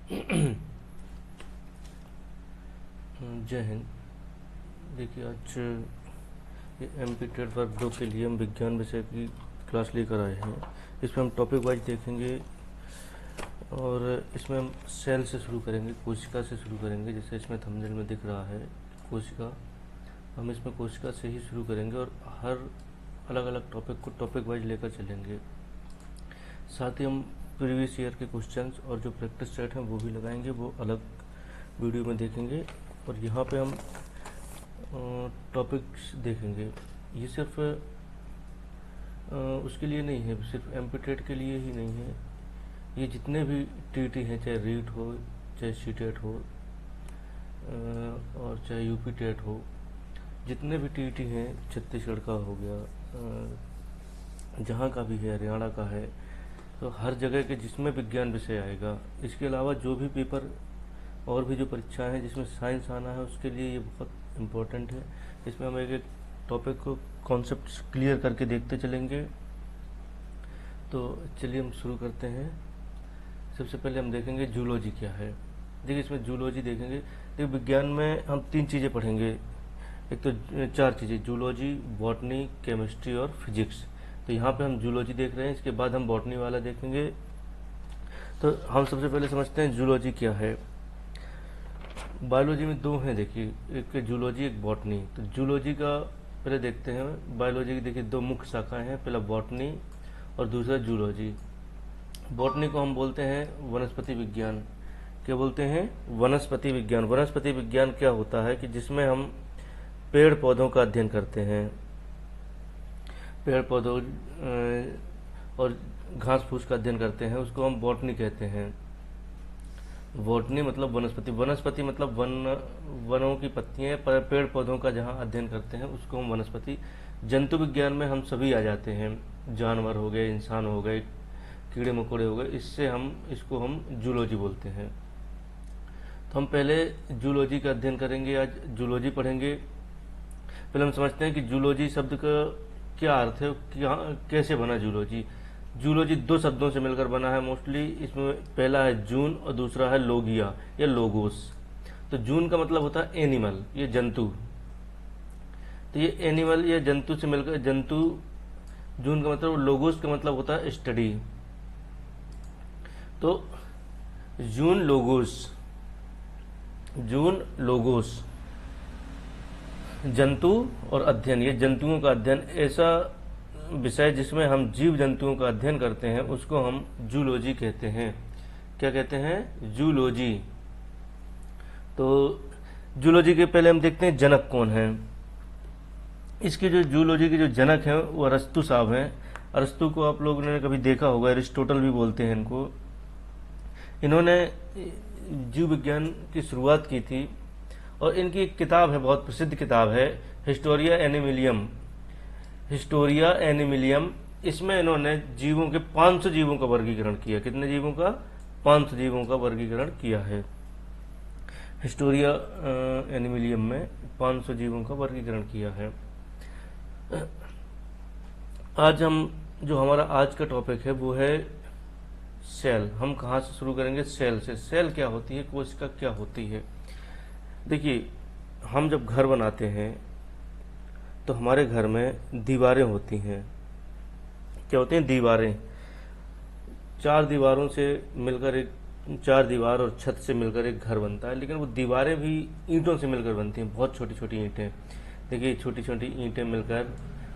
जय हिंद। देखिए, आज ये MP टेट वर्ग 2 के लिए हम विज्ञान विषय की क्लास लेकर आए हैं। इसमें हम टॉपिक वाइज देखेंगे और इसमें हम सेल से शुरू करेंगे, कोशिका से शुरू करेंगे। जैसे इसमें थंबनेल में दिख रहा है कोशिका, हम इसमें कोशिका से ही शुरू करेंगे और हर अलग अलग टॉपिक को टॉपिक वाइज लेकर चलेंगे। साथ ही हम प्रीवियस ईयर के क्वेश्चंस और जो प्रैक्टिस सेट हैं वो भी लगाएंगे, वो अलग वीडियो में देखेंगे। और यहाँ पे हम टॉपिक्स देखेंगे। ये सिर्फ उसके लिए नहीं है, सिर्फ MP टेट के लिए ही नहीं है। ये जितने भी TT हैं, चाहे रीट हो, चाहे CTET हो और चाहे UP टेट हो, जितने भी TT हैं, छत्तीसगढ़ का हो गया, जहाँ का भी है, हरियाणा का है, तो हर जगह के जिसमें विज्ञान विषय आएगा। इसके अलावा जो भी पेपर और भी जो परीक्षाएं हैं जिसमें साइंस आना है, उसके लिए ये बहुत इम्पोर्टेंट है। इसमें हम एक एक टॉपिक को कॉन्सेप्ट क्लियर करके देखते चलेंगे। तो चलिए हम शुरू करते हैं। सबसे पहले हम देखेंगे जूलॉजी क्या है। देखिए, इसमें जूलॉजी देखेंगे। देखिए, विज्ञान में हम 3 चीज़ें पढ़ेंगे। एक तो 4 चीज़ें, जूलॉजी, बॉटनी, केमिस्ट्री और फिजिक्स। तो यहाँ पे हम जूलॉजी देख रहे हैं, इसके बाद हम बॉटनी वाला देखेंगे। तो हम सबसे पहले समझते हैं जूलॉजी क्या है। बायोलॉजी में 2 हैं, देखिए, एक जूलॉजी, एक बॉटनी। तो जूलॉजी का पहले देखते हैं। बायोलॉजी की देखिए 2 मुख्य शाखाएं हैं, पहला बॉटनी और दूसरा जूलॉजी। बॉटनी को हम बोलते हैं वनस्पति विज्ञान। क्या बोलते हैं? वनस्पति विज्ञान। वनस्पति विज्ञान क्या होता है कि जिसमें हम पेड़ पौधों का अध्ययन करते हैं। पेड़ पौधों और घास फूस का अध्ययन करते हैं, उसको हम बॉटनी कहते हैं। बॉटनी मतलब वनस्पति, वनस्पति मतलब वनों की पत्तियां, पेड़ पौधों का जहाँ अध्ययन करते हैं उसको हम वनस्पति। जंतु विज्ञान में हम सभी आ जाते हैं, जानवर हो गए, इंसान हो गए, कीड़े मकोड़े हो गए, इसको हम जूलॉजी बोलते हैं। तो हम पहले जूलॉजी का अध्ययन करेंगे, आज जूलॉजी पढ़ेंगे। पहले हम समझते हैं कि जूलॉजी शब्द का क्या अर्थ है, कैसे बना जूलॉजी। जूलॉजी 2 शब्दों से मिलकर बना है मोस्टली। इसमें पहला है जून और दूसरा है लोगिया या लोगोस। तो जून का मतलब होता है एनिमल, ये जंतु। तो ये एनिमल या जंतु से मिलकर जंतु, जून का मतलब, लोगोस का मतलब होता है स्टडी। तो जून लोगोस, जून लोगोस, जंतु और अध्ययन, ये जंतुओं का अध्ययन, ऐसा विषय जिसमें हम जीव जंतुओं का अध्ययन करते हैं उसको हम जूलॉजी कहते हैं। क्या कहते हैं? जूलॉजी। तो जूलॉजी के पहले हम देखते हैं जनक कौन है। इसके जो जूलॉजी के जो जनक हैं वो अरस्तु साहब हैं। अरस्तु को आप लोगों ने कभी देखा होगा, एरिस्टोटल भी बोलते हैं इनको। इन्होंने जीव विज्ञान की शुरुआत की थी और इनकी एक किताब है, बहुत प्रसिद्ध किताब है, हिस्टोरिया एनिमिलियम। हिस्टोरिया एनिमिलियम, इसमें इन्होंने जीवों के 500 जीवों का वर्गीकरण किया। कितने जीवों का? 500 जीवों का वर्गीकरण किया है। हिस्टोरिया एनिमिलियम में 500 जीवों का वर्गीकरण किया है। आज हम जो हमारा आज का टॉपिक है वो है सेल। हम कहाँ से शुरू करेंगे? सेल से। सेल क्या होती है, कोशिका क्या होती है। देखिए, हम जब घर बनाते हैं तो हमारे घर में दीवारें होती हैं। क्या होती हैं? दीवारें। 4 दीवारों से मिलकर एक, 4 दीवार और छत से मिलकर एक घर बनता है। लेकिन वो दीवारें भी ईंटों से मिलकर बनती हैं, बहुत छोटी छोटी ईंटें। देखिए, छोटी छोटी ईंटें मिलकर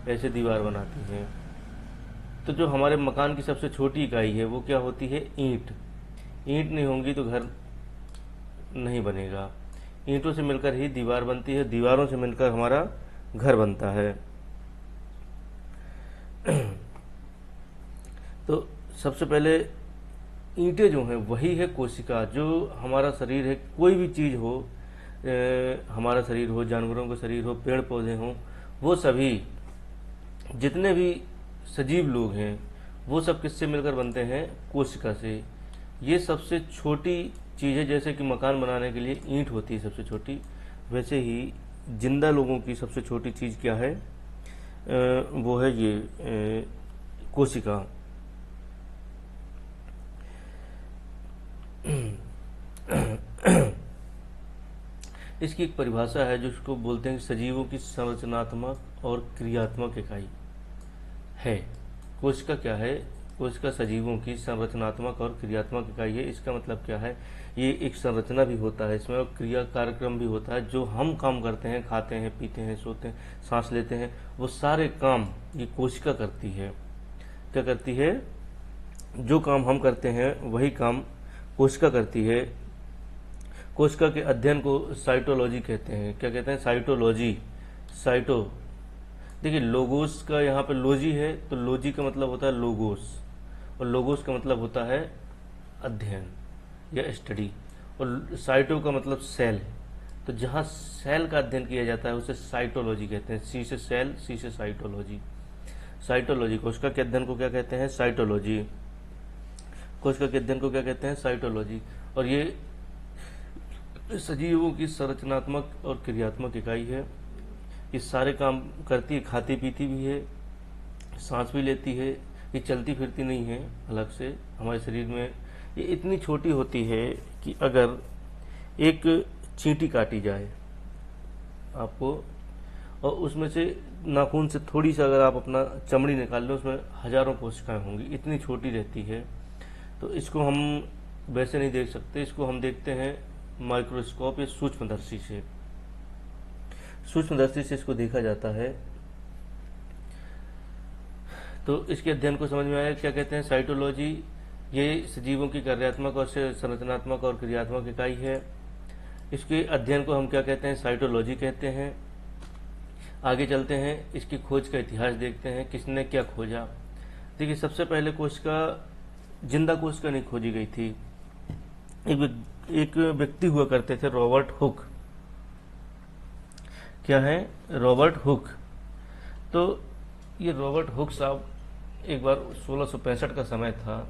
ऐसे दीवार बनाती हैं। तो जो हमारे मकान की सबसे छोटी इकाई है वो क्या होती है? ईंट। ईंट नहीं होंगी तो घर नहीं बनेगा। ईंटों से मिलकर ही दीवार बनती है, दीवारों से मिलकर हमारा घर बनता है। तो सबसे पहले ईंटें जो हैं वही है कोशिका। जो हमारा शरीर है, कोई भी चीज हो, हमारा शरीर हो, जानवरों का शरीर हो, पेड़ पौधे हों, वो सभी जितने भी सजीव लोग हैं वो सब किससे मिलकर बनते हैं? कोशिका से। ये सबसे छोटी चीज़ है। जैसे कि मकान बनाने के लिए ईंट होती है सबसे छोटी, वैसे ही जिंदा लोगों की सबसे छोटी चीज़ क्या है? वो है ये कोशिका। इसकी एक परिभाषा है जिसको बोलते हैं कि सजीवों की संरचनात्मक और क्रियात्मक इकाई है। कोशिका क्या है? कोशिका सजीवों की संरचनात्मक और क्रियात्मक इकाई है। इसका मतलब क्या है? ये एक संरचना भी होता है इसमें, और क्रिया कार्यक्रम भी होता है। जो हम काम करते हैं, खाते हैं, पीते हैं, सोते हैं, सांस लेते हैं, वो सारे काम ये कोशिका करती है। क्या करती है? जो काम हम करते हैं वही काम कोशिका करती है। कोशिका के अध्ययन को साइटोलॉजी कहते हैं। क्या कहते हैं? साइटोलॉजी। साइटो, देखिए लोगोस का यहाँ पे लोजी है, तो लोजी का मतलब होता है लोगोस, और लोगोस का मतलब होता है अध्ययन या स्टडी, और साइटो का मतलब सेल। तो जहाँ सेल का अध्ययन किया जाता है उसे साइटोलॉजी कहते हैं। सी से सेल, सी से साइटोलॉजी। साइटोलॉजी, कोशिका के अध्ययन को क्या कहते हैं? साइटोलॉजी। कोशिका के अध्ययन को क्या कहते हैं? साइटोलॉजी। और ये सजीवों की संरचनात्मक और क्रियात्मक इकाई है। ये सारे काम करती है, खाती पीती भी है, सांस भी लेती है। ये चलती फिरती नहीं है अलग से हमारे शरीर में। ये इतनी छोटी होती है कि अगर एक चींटी काटी जाए आपको, और उसमें से नाखून से थोड़ी सा अगर आप अपना चमड़ी निकाल लें, उसमें हजारों कोशिकाएं होंगी, इतनी छोटी रहती है। तो इसको हम वैसे नहीं देख सकते, इसको हम देखते हैं माइक्रोस्कोप या सूक्ष्मदर्शी से। सूक्ष्मदर्शी से इसको देखा जाता है। तो इसके अध्ययन को समझ में आया। क्या कहते हैं? साइटोलॉजी। ये सजीवों की कार्यात्मक और संरचनात्मक और क्रियात्मक इकाई है। इसके अध्ययन को हम क्या कहते हैं? साइटोलॉजी कहते हैं। आगे चलते हैं, इसकी खोज का इतिहास देखते हैं, किसने क्या खोजा। देखिए सबसे पहले कोशिका, जिंदा कोशिका नहीं खोजी गई थी। एक व्यक्ति हुआ करते थे, रॉबर्ट हुक। क्या है? Robert Hooke. तो ये रॉबर्ट हुक साहब एक बार 1665 का समय था।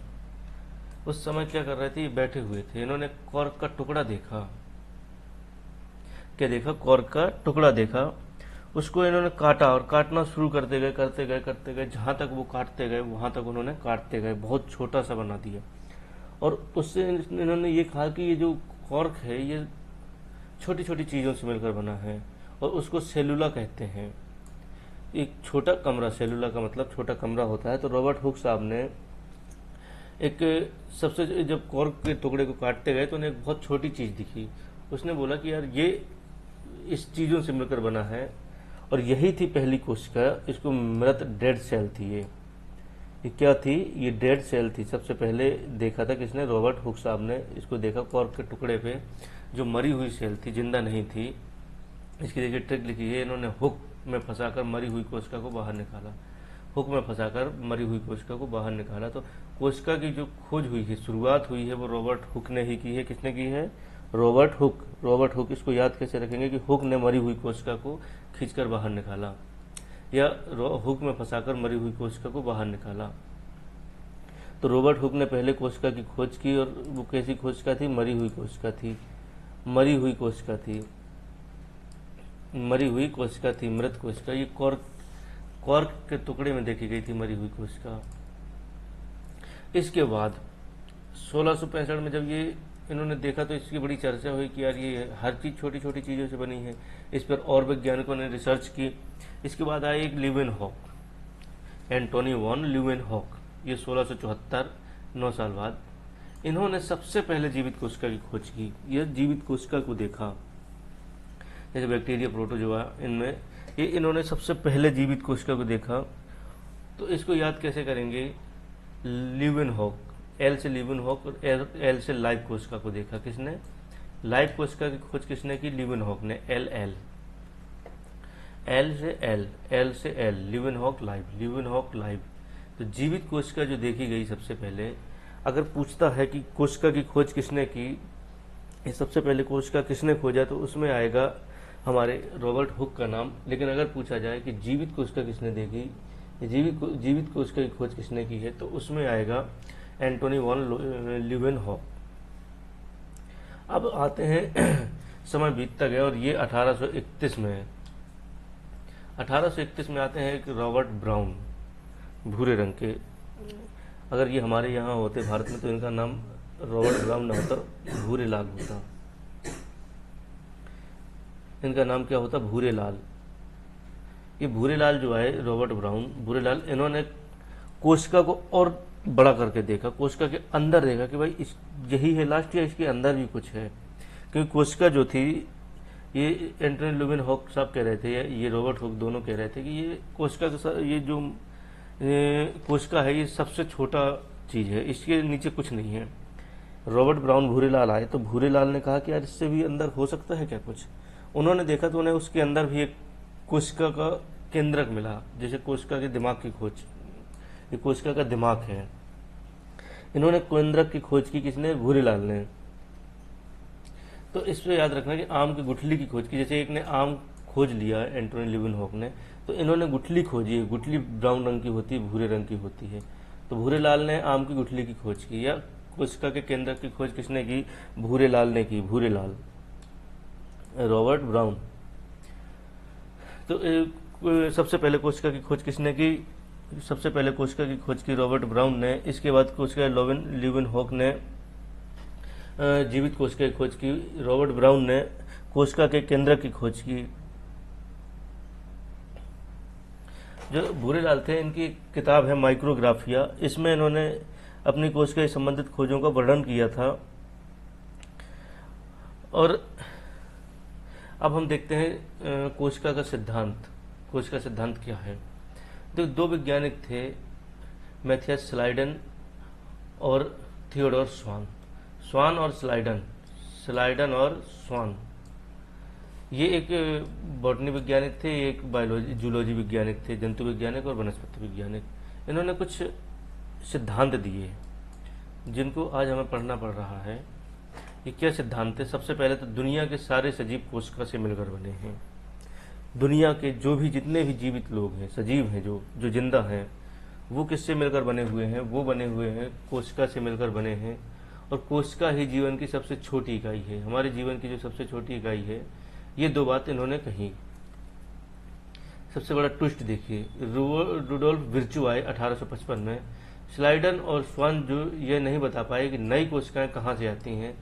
उस समय क्या कर रहे थे? ये बैठे हुए थे। इन्होंने कॉर्क का टुकड़ा देखा। क्या देखा? कॉर्क का टुकड़ा देखा। उसको इन्होंने काटा, और काटना शुरू करते गए, करते गए, करते गए। जहां तक वो काटते गए वहां तक उन्होंने काटते गए, बहुत छोटा सा बना दिया। और उससे इन्होंने ये कहा कि ये जो कॉर्क है ये छोटी छोटी चीज़ों से मिलकर बना है, और उसको सेलुला कहते हैं। एक छोटा कमरा, सेलुला का मतलब छोटा कमरा होता है। तो रॉबर्ट हुक साहब ने एक सबसे, जब कॉर्क के टुकड़े को काटते गए तो उन्हें एक बहुत छोटी चीज़ दिखी। उसने बोला कि यार ये इस चीज़ों से मिलकर बना है, और यही थी पहली कोशिका। इसको मृत, डेड सेल थी ये क्या थी? ये डेड सेल थी। सबसे पहले देखा था किसने? रॉबर्ट हुक साहब ने इसको देखा कॉर्क के टुकड़े पे, जो मरी हुई सेल थी, जिंदा नहीं थी। इसकी देखिए ट्रिक लिखी है, इन्होंने हुक में फंसाकर मरी हुई कोशिका को बाहर निकाला। हुक में फंसाकर मरी हुई कोशिका को बाहर निकाला। तो कोशिका की जो खोज हुई है, शुरुआत हुई है, वो रॉबर्ट हुक ने ही की है। किसने की है? Robert Hooke. Robert Hooke. इसको याद कैसे रखेंगे कि हुक ने मरी हुई कोशिका को खींचकर बाहर निकाला, या हुक में फंसाकर मरी हुई कोशिका को बाहर निकाला। तो रॉबर्ट हुक ने पहले कोशिका की खोज की, और वो कैसी कोशिका थी? मरी हुई कोशिका थी। मरी हुई कोशिका थी, मरी हुई कोशिका थी, मृत कोशिका। ये कॉर्क के टुकड़े में देखी गई थी मरी हुई कोशिका। इसके बाद 1665 में जब ये इन्होंने देखा तो इसकी बड़ी चर्चा हुई कि यार ये हर चीज़ छोटी छोटी चीज़ों से बनी है। इस पर और वैज्ञानिकों ने रिसर्च की। इसके बाद आए एक ल्यूवेनहॉक, एंटोनी वॉन ल्यूवेनहॉक। ये 1674, 9 साल बाद इन्होंने सबसे पहले जीवित कोशिका की खोज की। यह जीवित कोशिका को देखा, जैसे बैक्टीरिया, प्रोटोजोआ, इनमें ये इन्होंने सबसे पहले जीवित कोशिका को देखा। तो इसको याद कैसे करेंगे? ल्यूवेनहॉक, एल से ल्यूवेनहॉक, और एल से लाइव कोशिका को देखा। किसने? लाइव कोशिका की खोज किसने की? ल्यूवेनहॉक ने। एल से L, Leeuwenhoek live, Leeuwenhoek live. तो जीवित कोशिका जो देखी गई सबसे पहले, अगर पूछता है कि कोशिका की खोज किसने की, ये सबसे पहले कोशिका किसने खोजा, तो उसमें आएगा हमारे रॉबर्ट हुक का नाम। लेकिन अगर पूछा जाए कि जीवित कोशिका किसने देखी, जीवित कोशिका की खोज किसने की है, तो उसमें आएगा एंटोनी वॉन ल्यूवेनहॉक। अब आते हैं समय बीतता गया, और ये 1831 में है। 1831 में आते हैं एक रॉबर्ट ब्राउन, भूरे रंग के। अगर ये हमारे यहाँ होते भारत में तो इनका नाम रॉबर्ट ब्राउन ना होता, भूरे लाल होता। इनका नाम क्या होता, भूरे लाल। ये भूरे लाल जो है, रॉबर्ट ब्राउन, भूरे लाल, इन्होंने कोशिका को और बड़ा करके देखा, कोशिका के अंदर देखा कि भाई इस यही है लास्ट या इसके अंदर भी कुछ है। क्योंकि कोशिका जो थी, ये एंटनी लुबिन हॉक साहब कह रहे थे, या ये रॉबर्ट हॉक दोनों कह रहे थे कि ये कोशिका ये जो कोशिका है, ये सबसे छोटा चीज़ है, इसके नीचे कुछ नहीं है। रॉबर्ट ब्राउन भूरे लाल आए तो भूरे लाल ने कहा कि यार इससे भी अंदर हो सकता है क्या कुछ। उन्होंने देखा तो उन्हें उसके अंदर भी एक कोशिका का केंद्रक मिला, जैसे कोशिका के दिमाग की खोज, ये कोशिका का दिमाग है। इन्होंने केंद्रक की खोज की, किसने, भूरे लाल ने। तो इस पे याद रखना कि आम की गुठली की खोज की, जैसे एक ने आम खोज लिया एंटनी ल्यूबिन हॉक ने, तो इन्होंने गुठली खोजी है। गुठली ब्राउन रंग की होती है, भूरे रंग की होती है। तो भूरे लाल ने आम की गुठली की खोज की, या कोशिका के केंद्र की खोज किसने की, भूरे लाल ने की, भूरे लाल, रॉबर्ट ब्राउन। तो सबसे पहले कोशिका की खोज किसने की, सबसे पहले कोशिका की खोज की रॉबर्ट ब्राउन ने। इसके बाद कोशिका ल्यूबिन हॉक ने जीवित कोशिका की खोज की, रॉबर्ट ब्राउन ने कोशिका के केंद्र की खोज की। जो भूरे लाल थे, इनकी किताब है माइक्रोग्राफिया, इसमें इन्होंने अपनी कोशिका से संबंधित खोजों का वर्णन किया था। और अब हम देखते हैं कोशिका का सिद्धांत। कोशिका सिद्धांत क्या है। तो दो वैज्ञानिक थे, मैथियस स्लाइडन और थियोडोर स्वान। स्वान और स्लाइडन, स्लाइडन और स्वान, ये एक बॉटनी वैज्ञानिक थे, एक बायोलॉजी जूलॉजी वैज्ञानिक थे, जंतु वैज्ञानिक और वनस्पति वैज्ञानिक। इन्होंने कुछ सिद्धांत दिए जिनको आज हमें पढ़ना पड़ रहा है। ये क्या सिद्धांत है। सबसे पहले तो दुनिया के सारे सजीव कोशिका से मिलकर बने हैं। दुनिया के जो भी जितने भी जीवित लोग हैं, सजीव हैं, जो जिंदा हैं, वो किससे मिलकर बने हुए हैं, वो बने हुए हैं कोशिका से मिलकर बने हैं। और कोशिका ही जीवन की सबसे छोटी इकाई है, हमारे जीवन की जो सबसे छोटी इकाई है। ये दो बात इन्होंने कही। सबसे बड़ा ट्विस्ट देखिए, रुडोल्फ विर्चू आए 1855 में। स्लाइडन और स्वान जो ये नहीं बता पाए कि नई कोशिकाएं कहाँ से आती हैं,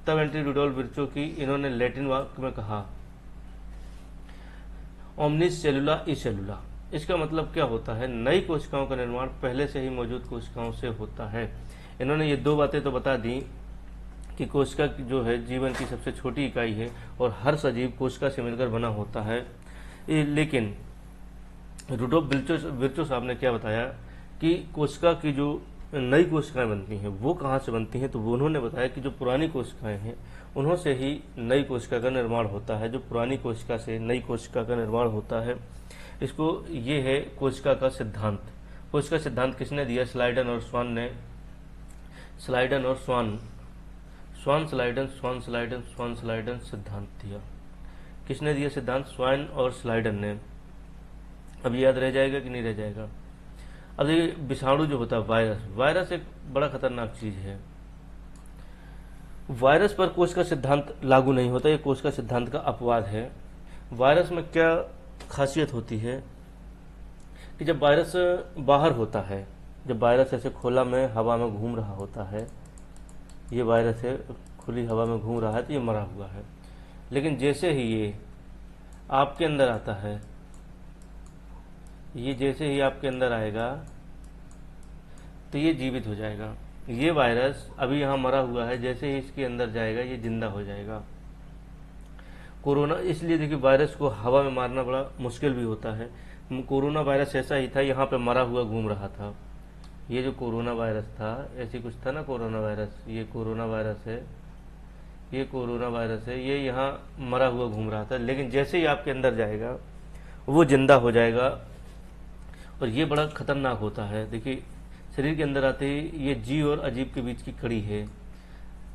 तब एंट्री रुडोल्फ विर्चू की इन्होंने लैटिन वाक्य में कहा ओमनिस सेलुला ई सेलुला। इसका मतलब क्या होता है, नई कोशिकाओं का निर्माण पहले से ही मौजूद कोशिकाओं से होता है। इन्होंने ये दो बातें तो बता दी कि कोशिका जो है जीवन की सबसे छोटी इकाई है और हर सजीव कोशिका से मिलकर बना होता है। लेकिन रुडोल्फ विर्चू साहब ने क्या बताया कि कोशिका की जो नई कोशिकाएं बनती हैं वो कहाँ से बनती हैं, तो वो उन्होंने बताया कि जो पुरानी कोशिकाएं हैं उन्हों से ही नई कोशिका का निर्माण होता है। जो पुरानी कोशिका से नई कोशिका का निर्माण होता है, इसको ये है कोशिका का सिद्धांत। कोशिका सिद्धांत किसने दिया, स्लाइडन और स्वान ने। स्लाइडन और स्वान, स्वान स्लाइडन, स्वान स्लाइडन, स्वान स्लाइडन सिद्धांत दिया। किसने दिया सिद्धांत, स्वान और स्लाइडन ने। अब याद रह जाएगा कि नहीं रह जाएगा। अब देखिए विषाणु जो होता है, वायरस, वायरस एक बड़ा खतरनाक चीज है। वायरस पर कोशिका सिद्धांत लागू नहीं होता, ये कोशिका सिद्धांत का अपवाद है। वायरस में क्या खासियत होती है कि जब वायरस बाहर होता है, जब वायरस ऐसे खुला में हवा में घूम रहा होता है, ये वायरस है खुली हवा में घूम रहा है, तो ये मरा हुआ है। लेकिन जैसे ही ये आपके अंदर आता है, ये जैसे ही आपके अंदर आएगा तो ये जीवित हो जाएगा। ये वायरस अभी यहाँ मरा हुआ है, जैसे ही इसके अंदर जाएगा ये जिंदा हो जाएगा। कोरोना, इसलिए देखिए वायरस को हवा में मारना बड़ा मुश्किल भी होता है। कोरोना वायरस ऐसा ही था, यहाँ पे मरा हुआ घूम रहा था। ये जो कोरोना वायरस था, ऐसी कुछ था ना कोरोना वायरस, ये कोरोना वायरस है, ये कोरोना वायरस है, ये यहाँ मरा हुआ घूम रहा था। लेकिन जैसे ही आपके अंदर जाएगा वो जिंदा हो जाएगा। और ये बड़ा खतरनाक होता है। देखिए शरीर के अंदर आते ही ये जी और अजीब के बीच की कड़ी है।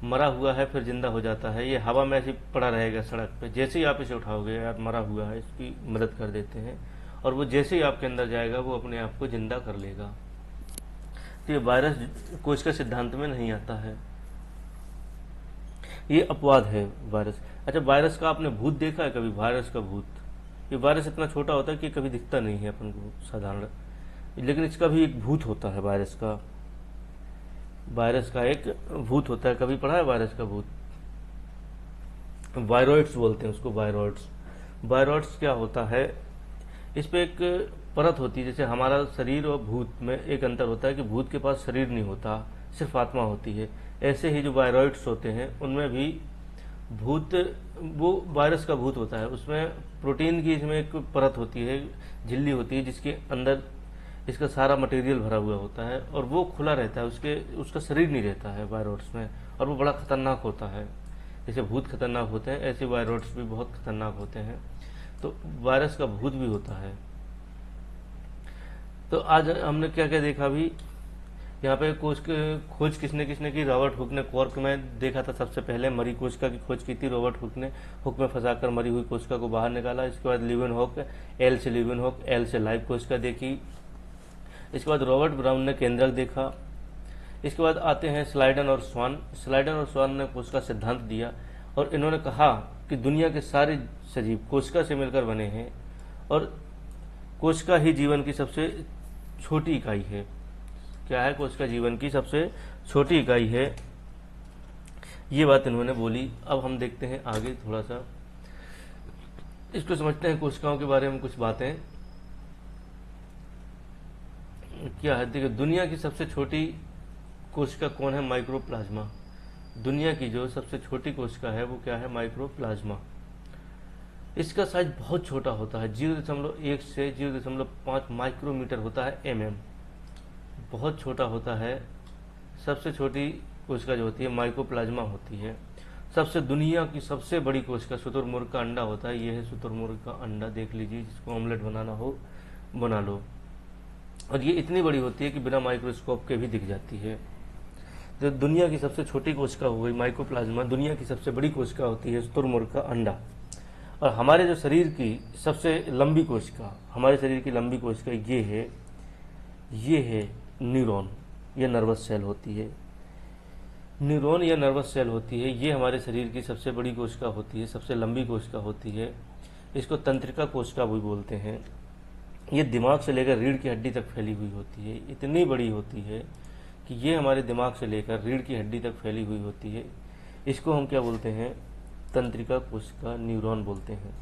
मरा हुआ है फिर जिंदा हो जाता है। ये हवा में ऐसे पड़ा रहेगा सड़क पे, जैसे ही आप इसे उठाओगे, यार मरा हुआ है, इसकी मदद कर देते हैं, और वो जैसे ही आपके अंदर जाएगा वो अपने आप को जिंदा कर लेगा। तो ये वायरस कोशिका सिद्धांत में नहीं आता है, ये अपवाद है वायरस। अच्छा, वायरस का आपने भूत देखा है कभी, वायरस का भूत? ये वायरस इतना छोटा होता है कि कभी दिखता नहीं है अपन को साधारण, लेकिन इसका भी एक भूत होता है। वायरस का एक भूत होता है। कभी पढ़ा है वायरस का भूत? वायरॉइड्स बोलते हैं उसको, वायरॉइड्स। वायरॉइड्स क्या होता है, इस पे एक परत होती है। जैसे हमारा शरीर और भूत में एक अंतर होता है कि भूत के पास शरीर नहीं होता, सिर्फ आत्मा होती है। ऐसे ही जो वायरॉइड्स होते हैं उनमें भी भूत, वो वायरस का भूत होता है, उसमें प्रोटीन की इसमें एक परत होती है, झिल्ली होती है, जिसके अंदर इसका सारा मटेरियल भरा हुआ होता है और वो खुला रहता है, उसका शरीर नहीं रहता है वायरॉइड्स में, और वो बड़ा खतरनाक होता है। जैसे भूत खतरनाक होते हैं ऐसे वायरॉइड्स भी बहुत खतरनाक होते हैं। तो वायरस का भूत भी होता है। तो आज हमने क्या क्या देखा भी, यहाँ पे खोज किसने किसने की, रॉबर्ट हुक ने कॉर्क में देखा था सबसे पहले, मरी कोशिका की खोज की थी रॉबर्ट हुक ने, हुक में फंसाकर मरी हुई कोशिका को बाहर निकाला। इसके बाद लिवेनहॉक, एल से लिवेनहॉक, एल से लाइव कोशिका देखी। इसके बाद रॉबर्ट ब्राउन ने केंद्रक देखा। इसके बाद आते हैं स्लाइडन और स्वान। स्लाइडन और स्वान ने कोशिका सिद्धांत दिया और इन्होंने कहा कि दुनिया के सारे सजीव कोशिका से मिलकर बने हैं और कोशिका ही जीवन की सबसे छोटी इकाई है। क्या है? कोशिका जीवन की सबसे छोटी इकाई है। ये बात इन्होंने बोली। अब हम देखते हैं आगे, थोड़ा सा इसको समझते हैं, कोशिकाओं के बारे में कुछ बातें। क्या है? देखिए, दुनिया की सबसे छोटी कोशिका कौन है? माइक्रोप्लाज्मा। दुनिया की जो सबसे छोटी कोशिका है वो क्या है? माइक्रोप्लाज्मा। इसका साइज बहुत छोटा होता है, 0.1 से 0.5 माइक्रोमीटर होता है, बहुत छोटा होता है। सबसे छोटी कोशिका जो होती है माइक्रोप्लाज्मा होती है। सबसे दुनिया की सबसे बड़ी कोशिका शुतुरमुर्ग का अंडा होता है। यह है शुतुरमुर्ग का अंडा, देख लीजिए, जिसको ऑमलेट बनाना हो बना लो। और ये इतनी बड़ी होती है कि बिना माइक्रोस्कोप के भी दिख जाती है। तो दुनिया की सबसे छोटी कोशिका हो गई माइक्रोप्लाज्मा, दुनिया की सबसे बड़ी कोशिका होती है शुतुरमुर्ग का अंडा। और हमारे जो शरीर की सबसे लंबी कोशिका, हमारे शरीर की लंबी कोशिका ये है न्यूरॉन या नर्वस सेल होती है। न्यूरॉन या नर्वस सेल होती है, ये हमारे शरीर की सबसे बड़ी कोशिका होती है, सबसे लंबी कोशिका होती है। इसको तंत्रिका कोशिका भी बोलते हैं। ये दिमाग से लेकर रीढ़ की हड्डी तक फैली हुई होती है, इतनी बड़ी होती है कि ये हमारे दिमाग से लेकर रीढ़ की हड्डी तक फैली हुई होती है। इसको हम क्या बोलते हैं? तंत्रिका कोशिका, न्यूरॉन बोलते हैं,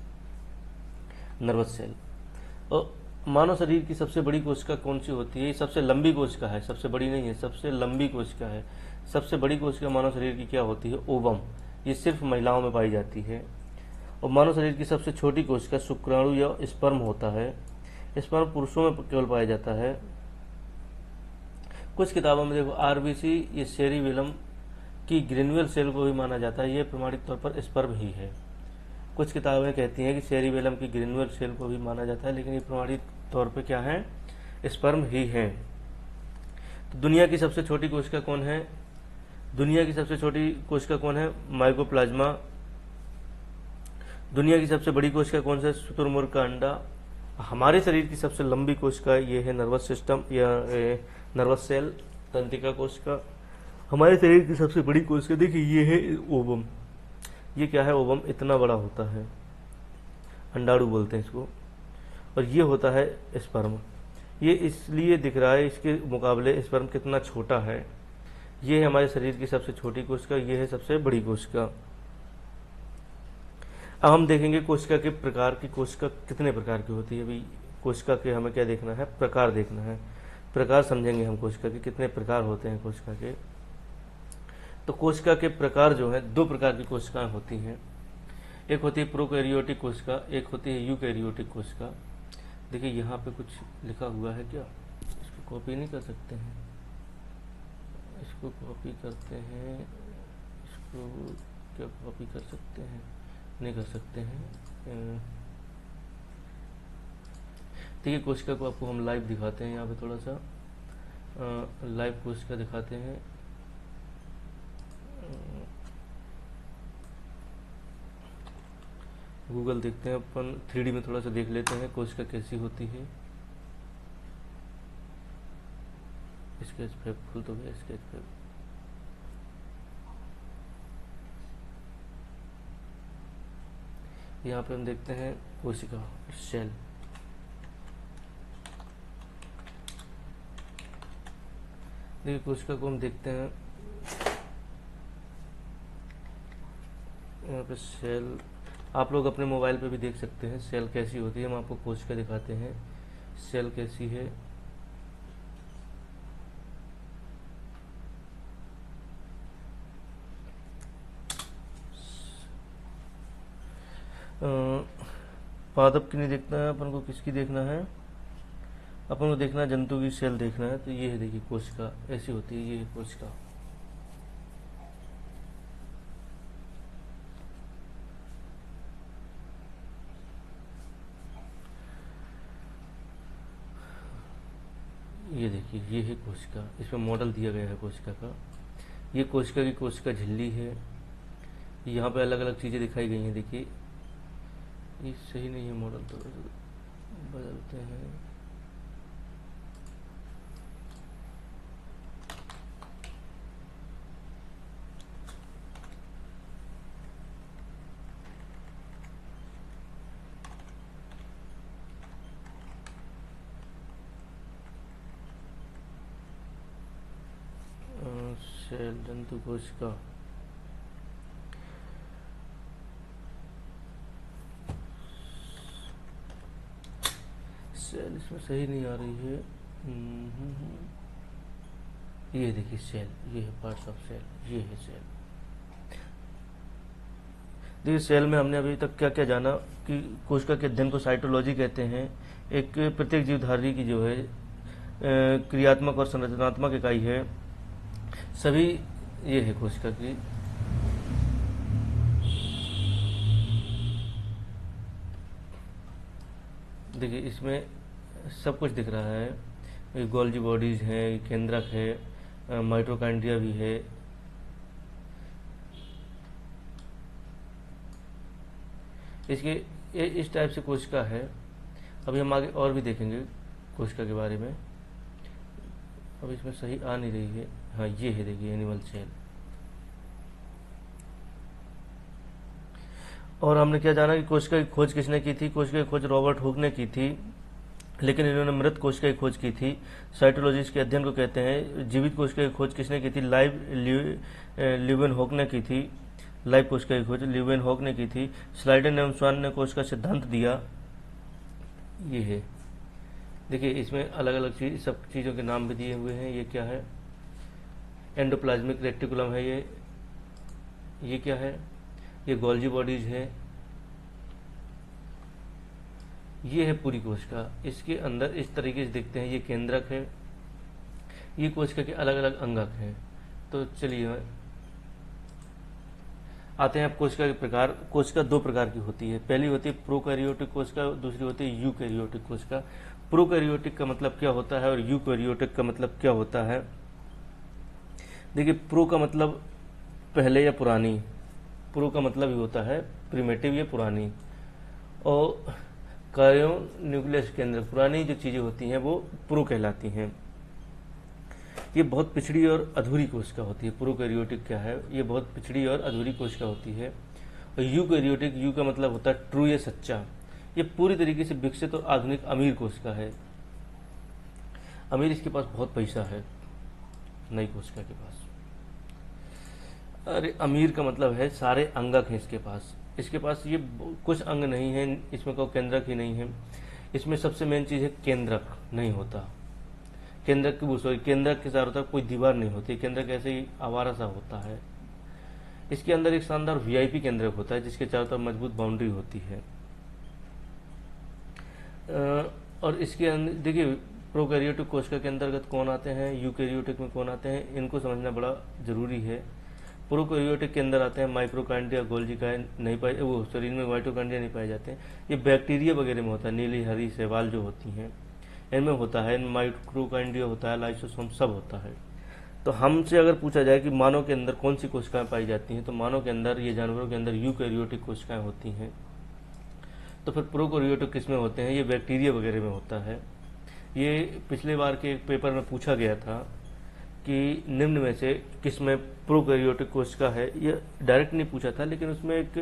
नर्वस सेल। और मानव शरीर की सबसे बड़ी कोशिका कौन सी होती है? ये सबसे लंबी कोशिका है, सबसे बड़ी नहीं है, सबसे लंबी कोशिका है। सबसे बड़ी कोशिका मानव शरीर की क्या होती है? ओवम। ये सिर्फ महिलाओं में पाई जाती है। और मानव शरीर की सबसे छोटी कोशिका शुक्राणु या स्पर्म होता है। स्पर्म पुरुषों में केवल पाया जाता है। कुछ किताबों में देखो आरबीसी, ये सेरिबेलम की ग्रेन्युअल सेल को भी माना जाता है। ये प्रमाणिक तौर पर स्पर्म ही है। कुछ किताबें कहती हैं कि सेरिबेलम की ग्रेन्युअल सेल को भी माना जाता है, लेकिन ये प्रमाणित तौर पर क्या है? स्पर्म ही है। तो दुनिया की सबसे छोटी कोशिका कौन है? दुनिया की सबसे छोटी कोशिका कौन है? माइक्रोप्लाज्मा। दुनिया की सबसे बड़ी कोशिका कौन सा? शुतुरमुर्ग का अंडा। हमारे शरीर की सबसे लंबी कोशिका ये है नर्वस सिस्टम या नर्वस सेल, तंत्रिका कोशिका। हमारे शरीर की सबसे बड़ी कोशिका देखिए ये है ओवम। ये क्या है? ओवम इतना बड़ा होता है, अंडाणु बोलते हैं इसको। और ये होता है स्पर्म। ये इसलिए दिख रहा है, इसके मुकाबले स्पर्म कितना छोटा है। ये है हमारे शरीर की सबसे छोटी कोशिका, ये है सबसे बड़ी कोशिका। अब हम देखेंगे कोशिका के प्रकार की कोशिका कितने प्रकार की होती है। अभी कोशिका के हमें क्या देखना है? प्रकार देखना है। प्रकार समझेंगे हम कोशिका के कितने प्रकार होते हैं कोशिका के। तो कोशिका के प्रकार जो है, दो प्रकार की कोशिकाएं होती हैं। एक होती है प्रोकैरियोटिक कोशिका, एक होती है यूकैरियोटिक कोशिका। देखिए यहाँ पे कुछ लिखा हुआ है, क्या इसको कॉपी नहीं कर सकते हैं? इसको कॉपी करते हैं, इसको क्या कॉपी कर सकते हैं? नहीं कर सकते हैं। देखिए कोशिका को आपको हम लाइव दिखाते हैं, यहाँ पे थोड़ा सा लाइव कोशिका दिखाते हैं। गूगल देखते हैं अपन, 3D में थोड़ा सा देख लेते हैं कोशिका कैसी होती है। स्केच पे खुल तो गया, स्केच पे। यहाँ पे हम देखते हैं कोशिका, सेल। देखिए कोशिका को हम देखते हैं, यहाँ पे सेल, आप लोग अपने मोबाइल पे भी देख सकते हैं सेल कैसी होती है। हम आपको कोशिका दिखाते हैं सेल कैसी है। पादप की नहीं देखना है अपन को, किसकी देखना है? अपन को देखना है जंतु की सेल देखना है। तो ये है, देखिए कोशिका ऐसी होती है, ये है कोशिका। ये देखिए ये है कोशिका, इसमें मॉडल दिया गया है कोशिका का। ये कोशिका की कोशिका झिल्ली है। यहाँ पे अलग अलग चीज़ें दिखाई गई हैं। देखिए ये सही नहीं है मॉडल, तो बदलते हैं। सेल जंतु कोशिका, सेल इसमें सही नहीं आ रही है। ये देखिए सेल, ये है पार्ट्स ऑफ सेल, ये है सेल। देखिए सेल में हमने अभी तक क्या क्या जाना कि कोशिका के अध्ययन को साइटोलॉजी कहते हैं। एक प्रत्येक जीवधारी की जो है क्रियात्मक और संरचनात्मक इकाई है सभी। ये है कोशिका की। देखिए इसमें सब कुछ दिख रहा है। ये गोल्जी बॉडीज है, केंद्रक है, माइटोकॉन्ड्रिया भी है। इसके इस टाइप से कोशिका है। अभी हम आगे और भी देखेंगे कोशिका के बारे में। अब इसमें सही आ नहीं रही है। हाँ ये है, देखिए एनिमल सेल। और हमने क्या जाना कि कोशिका की खोज किसने की थी? कोशिका की खोज रॉबर्ट हुक ने की थी, लेकिन इन्होंने मृत कोशिका की खोज की थी। साइटोलॉजिस्ट के अध्ययन को कहते हैं। जीवित कोशिका की खोज किसने की थी? ल्यूवेनहॉक ने की थी। लाइव कोशिका की खोज ल्यूवेनहॉक ने की थी। स्लाइडन एवं स्वान ने कोशिका सिद्धांत दिया। ये है, देखिए इसमें अलग अलग सब चीज़ों के नाम भी दिए हुए हैं। ये क्या है? एंडोप्लाज्मिक रेटिकुलम है ये क्या है? ये गोल्जी बॉडीज है। ये है पूरी कोशिका। इसके अंदर इस तरीके से देखते हैं। ये केंद्रक है। ये कोशिका के अलग अलग अंगक हैं। तो चलिए आते हैं अब कोशिका के प्रकार। कोशिका दो प्रकार की होती है। पहली होती है प्रोकैरियोटिक कोशिका, दूसरी होती है यूकैरियोटिक कोशिका। प्रोकैरियोटिक का मतलब क्या होता है और यूकैरियोटिक का मतलब क्या होता है? देखिए प्रो का मतलब पहले या पुरानी। प्रो का मतलब ही होता है प्रिमेटिव या पुरानी। और कार्यो न्यूक्लियस के अंदर पुरानी जो चीजें होती हैं वो प्रो कहलाती हैं। ये बहुत पिछड़ी और अधूरी कोशिका होती है। प्रोकैरियोटिक क्या है? ये बहुत पिछड़ी और अधूरी कोशिका होती है। और यूकैरियोटिक, यू का मतलब होता है ट्रू या सच्चा। ये पूरी तरीके से विकसित और आधुनिक अमीर कोशिका है। अमीर, इसके पास बहुत पैसा है नई कोशिका के पास। अरे अमीर का मतलब है सारे अंगक हैं इसके पास। इसके पास ये कुछ अंग नहीं है, इसमें कोई केंद्रक ही नहीं है। इसमें सबसे मेन चीज है केंद्रक नहीं होता। केंद्रक की सॉरी केंद्रक के चारों तरफ कोई दीवार नहीं होती। केंद्रक ऐसे ही आवारा सा होता है। इसके अंदर एक शानदार वीआईपी केंद्रक होता है जिसके चारों तरफ मजबूत बाउंड्री होती है। और इसके अंदर देखिए प्रोकैरियोटिक कोशिका के अंतर्गत कौन आते हैं, यूकैरियोटिक में कौन आते हैं, इनको समझना बड़ा जरूरी है। प्रोकैरियोटिक के अंदर आते हैं माइक्रोकांड्रिया, गोल्जिकाए नहीं पाए, वो शरीर में माइटोकांड्रिया नहीं पाए जाते हैं। ये बैक्टीरिया वगैरह में होता है। नीली हरी शैवाल जो होती हैं इनमें होता है। माइक्रोकांड्रिया होता है, लाइसोसोम सब होता है। तो हमसे अगर पूछा जाए कि मानव के अंदर कौन सी कोशिकाएं पाई जाती हैं, तो मानव के अंदर, ये जानवरों के अंदर यूकैरियोटिक कोशिकाएं होती हैं। तो फिर प्रोकैरियोटिक किसमें होते हैं? ये बैक्टीरिया वगैरह में होता है। ये पिछले बार के एक पेपर में पूछा गया था कि निम्न में से किस में प्रोकैरियोटिक कोशिका है। ये डायरेक्ट नहीं पूछा था, लेकिन उसमें एक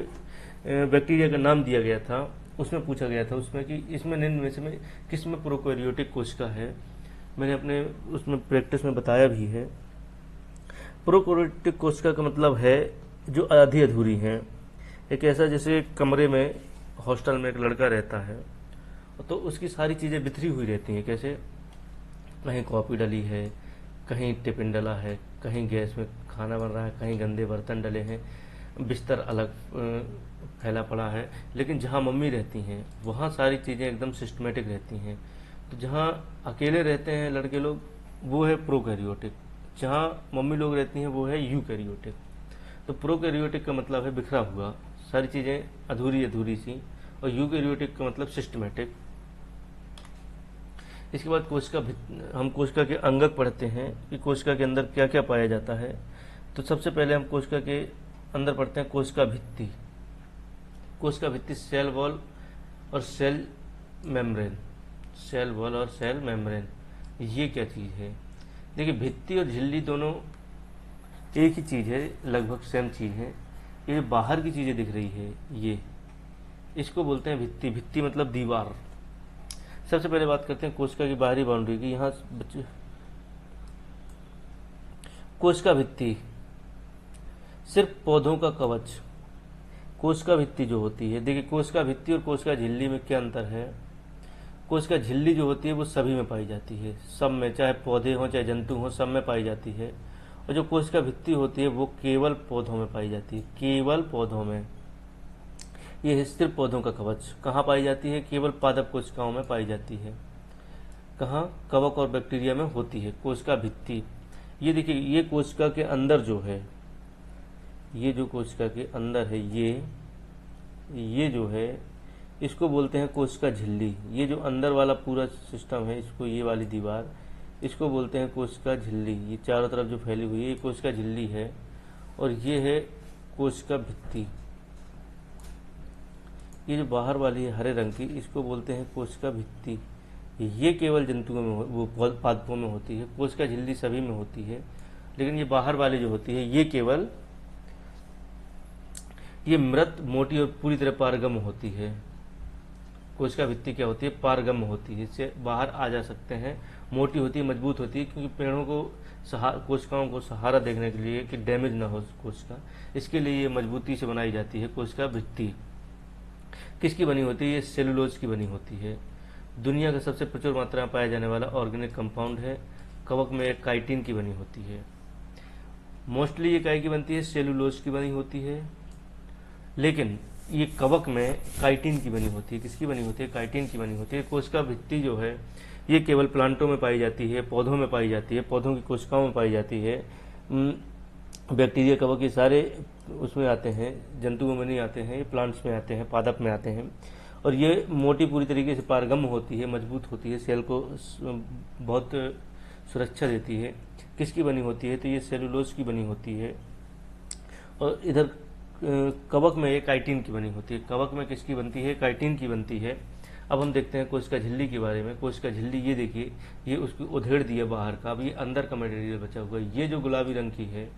बैक्टीरिया का नाम दिया गया था। उसमें पूछा गया था उसमें कि इसमें निम्न में से किस में प्रोकैरियोटिक कोशिका है। मैंने अपने उसमें प्रैक्टिस में बताया भी है। प्रोकैरियोटिक कोशिका का मतलब है जो आधी अधूरी हैं। एक ऐसा जैसे कमरे में हॉस्टल में एक लड़का रहता है, तो उसकी सारी चीज़ें बिखरी हुई रहती हैं। कैसे? कहीं कॉफ़ी डली है, कहीं टिफिन डला है, कहीं गैस में खाना बन रहा है, कहीं गंदे बर्तन डले हैं, बिस्तर अलग फैला पड़ा है। लेकिन जहाँ मम्मी रहती हैं वहाँ सारी चीज़ें एकदम सिस्टमेटिक रहती हैं। तो जहाँ अकेले रहते हैं लड़के लोग वो है प्रोकैरियोटिक, जहाँ मम्मी लोग रहती हैं वो है यूकैरियोटिक। तो प्रोकैरियोटिक का मतलब है बिखरा हुआ, सारी चीज़ें अधूरी अधूरी सी, और यूकैरियोटिक का मतलब सिस्टमेटिक। इसके बाद हम कोशिका के अंगक पढ़ते हैं कि कोशिका के अंदर क्या क्या पाया जाता है। तो सबसे पहले हम कोशिका के अंदर पढ़ते हैं कोशिका भित्ति। कोशिका भित्ति सेल वॉल और सेल मेम्ब्रेन, सेल वॉल और सेल मेम्ब्रेन, ये क्या चीज़ है? देखिए, भित्ति और झिल्ली दोनों एक ही चीज़ है, लगभग सेम चीज़ है। ये बाहर की चीज़ें दिख रही है, ये इसको बोलते हैं भित्ति। भित्ति मतलब दीवार। सबसे पहले बात करते हैं कोशिका की बाहरी बाउंड्री की। यहाँ बच्चे, कोशिका भित्ति सिर्फ पौधों का कवच। कोशिका भित्ति जो होती है, देखिए कोशिका भित्ति और कोशिका झिल्ली में क्या अंतर है? कोशिका झिल्ली जो होती है वो सभी में पाई जाती है, सब में, चाहे पौधे हों चाहे जंतु हों, सब में पाई जाती है। और जो कोशिका भित्ति होती है वो केवल पौधों में पाई जाती है, केवल पौधों में। ये है सिर्फ पौधों का कवच। कहाँ पाई जाती है? केवल पादप कोशिकाओं में पाई जाती है। कहाँ? कवक और बैक्टीरिया में होती है कोशिका भित्ति। ये देखिए, ये कोशिका के अंदर जो है, ये जो कोशिका के अंदर है, ये जो है इसको बोलते हैं कोशिका झिल्ली। ये जो अंदर वाला पूरा सिस्टम है, इसको, ये वाली दीवार, इसको बोलते हैं कोशिका झिल्ली। ये चारों तरफ जो फैली हुई है ये कोशिका झिल्ली है, और ये है कोशिका भित्ति। ये जो बाहर वाली है हरे रंग की, इसको बोलते हैं कोशिका भित्ति। ये केवल जंतुओं में वो पादपों में होती है। कोशिका झिल्ली सभी में होती है, लेकिन ये बाहर वाली जो होती है ये केवल, ये मृत, मोटी और पूरी तरह पारगम होती है। कोशिका भित्ति क्या होती है? पारगम होती है, इससे बाहर आ जा सकते हैं। मोटी होती है, मजबूत होती है, क्योंकि पेड़ों को कोशिकाओं को सहारा देने के लिए कि डैमेज ना हो कोशिका, इसके लिए ये मजबूती से बनाई जाती है कोशिका भित्ति। किसकी बनी होती है? ये सेलुलोज की बनी होती है। दुनिया का सबसे प्रचुर मात्रा में पाया जाने वाला ऑर्गेनिक कंपाउंड है। कवक में एक काइटिन की बनी होती है। मोस्टली ये काय की बनती है? सेलुलोज की बनी होती है। लेकिन ये कवक में काइटिन की बनी होती है। किसकी बनी होती है? काइटिन की बनी होती है। कोशिका भित्ति जो है ये केवल प्लांटों में पाई जाती है, पौधों में पाई जाती है, पौधों की कोशिकाओं में पाई जाती है। बैक्टीरिया, कवक, ये सारे उसमें आते हैं, जंतुओं में नहीं आते हैं, ये प्लांट्स में आते हैं, पादप में आते हैं। और ये मोटी पूरी तरीके से पारगम होती है, मजबूत होती है, सेल को बहुत सुरक्षा देती है। किसकी बनी होती है? तो ये सेलुलोज की बनी होती है। और इधर कवक में ये काइटिन की बनी होती है। कवक में किसकी बनती है? काइटिन की बनती है। अब हम देखते हैं कोशिका झिल्ली के बारे में। कोशिका झिल्ली, ये देखिए, ये उसकी उधेड़ दिया बाहर का, अब ये अंदर का मटेरियल बचा हुआ है। ये जो गुलाबी रंग की है,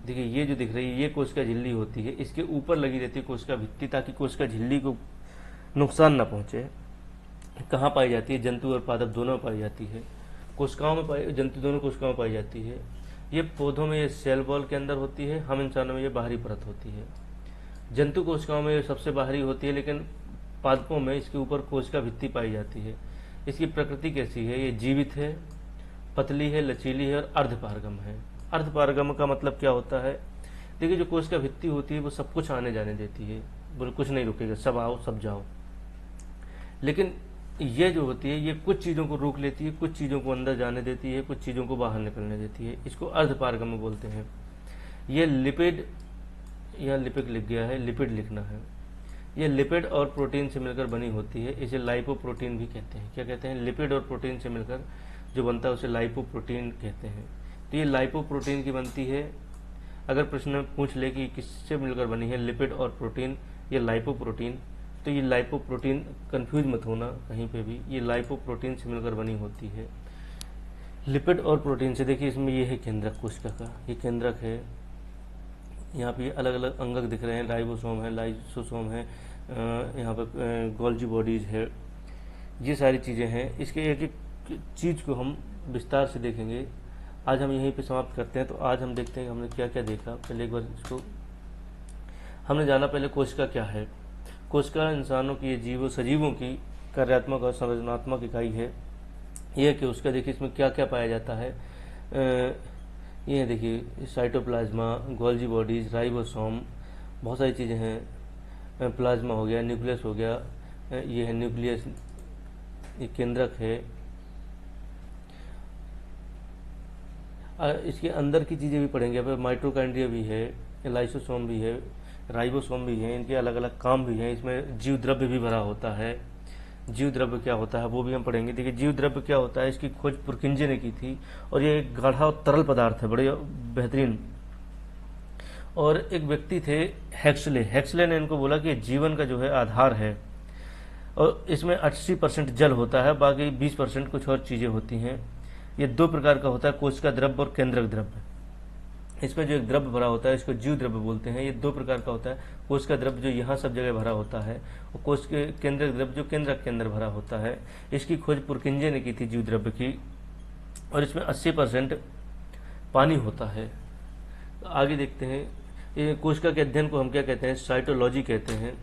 देखिए ये जो दिख रही है, ये कोशिका झिल्ली होती है। इसके ऊपर लगी रहती है कोशिका भित्ति, ताकि कोशिका झिल्ली को नुकसान न पहुंचे। कहाँ पाई जाती है? जंतु और पादप दोनों में पाई जाती है। कोशिकाओं में पाई, जंतु दोनों कोशिकाओं में पाई जाती है। ये पौधों में ये सेल वॉल के अंदर होती है, हम इंसानों में ये बाहरी परत होती है। जंतु कोशिकाओं में ये सबसे बाहरी होती है, लेकिन पादपों में इसके ऊपर कोशिका भित्ति पाई जाती है। इसकी प्रकृति कैसी है? ये जीवित है, पतली है, लचीली है और अर्धपारगम है। अर्धपारगम का मतलब क्या होता है? देखिए, जो कोशिका भित्ति होती है वो सब कुछ आने जाने देती है, बोले कुछ नहीं रुकेगा, सब आओ सब जाओ। लेकिन ये जो होती है ये कुछ चीज़ों को रोक लेती है, कुछ चीज़ों को अंदर जाने देती है, कुछ चीज़ों को बाहर निकलने देती है। इसको अर्धपारगम बोलते हैं। ये लिपिड, या लिपिड लिख गया है, लिपिड लिखना है। ये लिपिड और प्रोटीन से मिलकर बनी होती है। इसे लाइपोप्रोटीन भी कहते हैं। क्या कहते हैं? लिपिड और प्रोटीन से मिलकर जो बनता है उसे लाइपोप्रोटीन कहते हैं। तो ये लाइपोप्रोटीन की बनती है। अगर प्रश्न पूछ ले कि किससे मिलकर बनी है, लिपिड और प्रोटीन, ये लाइपोप्रोटीन, तो ये लाइपोप्रोटीन, कंफ्यूज मत होना कहीं पे भी, ये लाइपोप्रोटीन से मिलकर बनी होती है। लिपिड और प्रोटीन से, देखिए इसमें ये है केंद्रक कोशिका का, ये केंद्रक है। यहाँ पे अलग अलग अंगक दिख रहे हैं, राइबोसोम है, लाइसोसोम है, यहाँ पर गोल्जी बॉडीज है, ये सारी चीज़ें हैं। इसके एक एक चीज़ को हम विस्तार से देखेंगे। आज हम यहीं पे समाप्त करते हैं। तो आज हम देखते हैं कि हमने क्या क्या देखा। पहले एक बार इसको हमने जाना पहले कोशिका क्या है। कोशिका इंसानों की, जीवों सजीवों की कार्यात्मक और संरचनात्मक इकाई है। यह कि उसका देखिए इसमें क्या क्या पाया जाता है। ये देखिए साइटोप्लाज्मा, गोल्जी बॉडीज, राइबोसोम, बहुत सारी चीज़ें हैं। प्लाज्मा हो गया, न्यूक्लियस हो गया, ये है न्यूक्लियस, ये केंद्रक है। इसके अंदर की चीज़ें भी पढ़ेंगे, अब माइटोकॉन्ड्रिया भी है, लाइसोसोम भी है, राइबोसोम भी है, इनके अलग अलग काम भी हैं। इसमें जीव द्रव्य भी भरा होता है। जीव द्रव्य क्या होता है वो भी हम पढ़ेंगे। देखिए जीव द्रव्य क्या होता है, इसकी खोज पुरकिंजे ने की थी, और ये एक गाढ़ा और तरल पदार्थ है, बड़े बेहतरीन। और एक व्यक्ति थे हेक्सले ने इनको बोला कि जीवन का जो है आधार है, और इसमें 80% जल होता है, बाकी 20% कुछ और चीज़ें होती हैं। ये दो प्रकार का होता है, कोशिका द्रव्य और केंद्रक द्रव्य। इसमें जो एक द्रव्य भरा होता है इसको जीव द्रव्य बोलते हैं। ये दो प्रकार का होता है, कोशिका द्रव्य जो यहाँ सब जगह भरा होता है, और कोश के केंद्रक द्रव्य जो केंद्रक के अंदर भरा होता है। इसकी खोज पुरकिंजे ने की थी जीव द्रव्य की, और इसमें 80% पानी होता है। तो आगे देखते हैं, ये कोशिका के अध्ययन को हम क्या कहते हैं, साइटोलॉजी कहते हैं।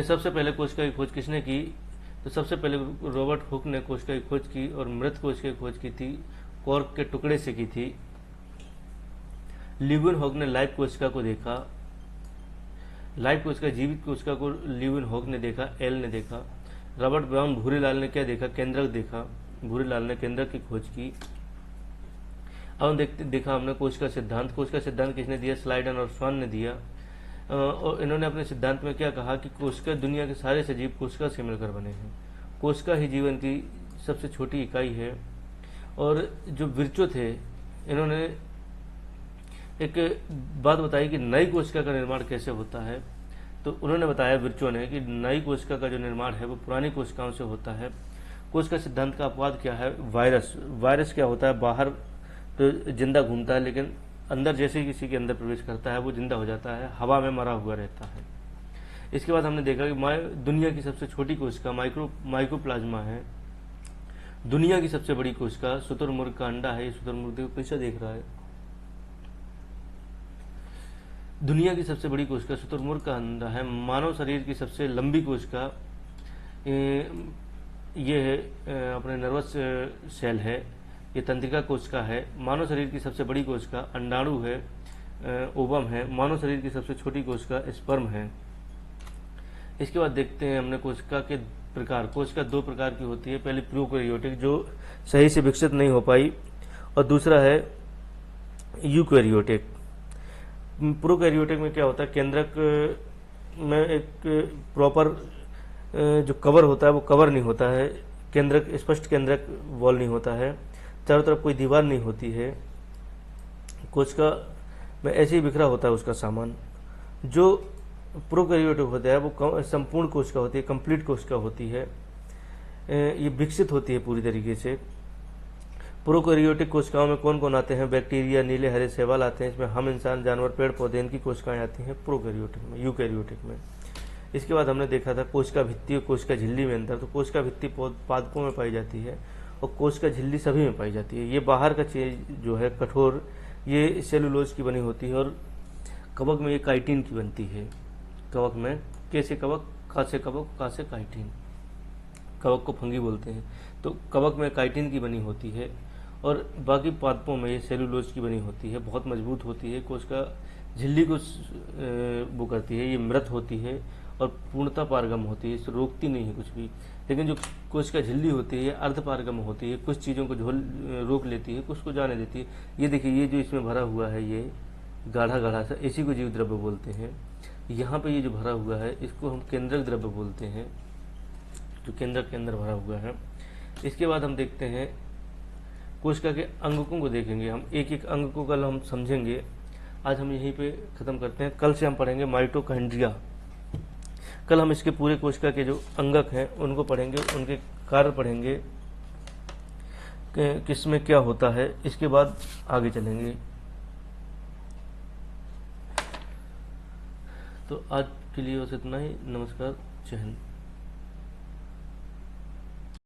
सबसे पहले कोशिका की खोज किसने की, तो सबसे पहले रॉबर्ट हुक ने कोशिका की खोज की, और मृत कोशिका की खोज की थी कॉर्क के टुकड़े से की थी। ल्यूवेनहॉक ने लाइव कोशिका को देखा, लाइव कोशिका, जीवित कोशिका को ल्यूवेनहॉक ने देखा, एल ने देखा। रॉबर्ट ब्राउन भूरेलाल ने क्या देखा, केंद्रक देखा, भूरेलाल ने केंद्रक की खोज की। अब देखा हमने कोशिका सिद्धांत। कोशिका सिद्धांत किसने दिया, स्लाइडन और स्वान ने दिया। और इन्होंने अपने सिद्धांत में क्या कहा कि कोशिका, दुनिया के सारे सजीव कोशिका से मिलकर बने हैं। कोशिका ही जीवन की सबसे छोटी इकाई है। और जो विर्चो थे, इन्होंने एक बात बताई कि नई कोशिका का निर्माण कैसे होता है। तो उन्होंने बताया, विर्चो ने, कि नई कोशिका का जो निर्माण है वो पुरानी कोशिकाओं से होता है। कोशिका सिद्धांत का अपवाद क्या है, वायरस क्या होता है, बाहर तो जिंदा घूमता है, लेकिन अंदर जैसे ही किसी के अंदर प्रवेश करता है वो जिंदा हो जाता है, हवा में मरा हुआ रहता है। इसके बाद हमने देखा कि दुनिया की सबसे छोटी कोशिका माइकोप्लाज्मा है। दुनिया की सबसे बड़ी कोशिका शुतुरमुर्ग का अंडा है। शुतुरमुर्ग देखो कैसा देख रहा है। दुनिया की सबसे बड़ी कोशिका शुतुरमुर्ग का अंडा है। मानव शरीर की सबसे लंबी कोशिका ये है अपने नर्वस सेल है, ये तंत्रिका कोशिका है। मानव शरीर की सबसे बड़ी कोशिका अंडाणु है, ओवम है। मानव शरीर की सबसे छोटी कोशिका स्पर्म है। इसके बाद देखते हैं हमने कोशिका के प्रकार। कोशिका दो प्रकार की होती है, पहले प्रोकैरियोटिक जो सही से विकसित नहीं हो पाई, और दूसरा है यूकैरियोटिक। प्रोकैरियोटिक में क्या होता है, केंद्रक में एक प्रॉपर जो कवर होता है वो कवर नहीं होता है, केंद्रक स्पष्ट केंद्रक वॉल नहीं होता है, चारों तरफ कोई दीवार नहीं होती है। कोशिका में ऐसे ही बिखरा होता है उसका सामान। जो प्रोकैरियोटिक होता है वो संपूर्ण कोशिका होती है, कंप्लीट कोशिका होती है, ये विकसित होती है पूरी तरीके से। प्रोकैरियोटिक कोशिकाओं में कौन कौन आते हैं, बैक्टीरिया, नीले हरे शैवाल आते हैं। इसमें हम, इंसान, जानवर, पेड़ पौधे, इनकी कोशिकाएं आती हैं प्रोकैरियोटिक में, यूकैरियोटिक में। इसके बाद हमने देखा था कोशिका भित्ति और कोशिका झिल्ली में अंतर। तो कोशिका भित्ति पादपों में पाई जाती है, और कोशिका झिल्ली सभी में पाई जाती है। ये बाहर का चीज जो है कठोर, ये सेलुलोज की बनी होती है, और कवक में ये काइटिन की बनती है। कवक में कैसे कवक, का से कवक, का से काइटिन, कवक को फंगी बोलते हैं। तो कवक में काइटिन की बनी होती है, और बाकी पादपों में ये सेलुलोज की बनी होती है, बहुत मजबूत होती है। कोशिका झिल्ली को वो करती है, ये मृत होती है और पूर्णतः पारगम होती है, इसे रोकती नहीं है कुछ भी। लेकिन जो कोशिका झिल्ली होती है ये अर्ध पारगम होती है, कुछ चीज़ों को रोक लेती है, कुछ को जाने देती है। ये देखिए, ये जो इसमें भरा हुआ है, ये गाढ़ा गाढ़ा सा, इसी को जीव द्रव्य बोलते हैं। यहाँ पे ये जो भरा हुआ है इसको हम केंद्रक द्रव्य बोलते हैं, जो केंद्रक के अंदर भरा हुआ है। इसके बाद हम देखते हैं कोशिका के अंगकों को देखेंगे। हम एक एक अंग को कल हम समझेंगे। आज हम यहीं पे ख़त्म करते हैं। कल से हम पढ़ेंगे माइटोकॉन्ड्रिया। कल हम इसके पूरे कोशिका के जो अंगक हैं उनको पढ़ेंगे, उनके कार्य पढ़ेंगे, किसमें क्या होता है। इसके बाद आगे चलेंगे। तो आज के लिए बस इतना ही। नमस्कार, जय हिंद।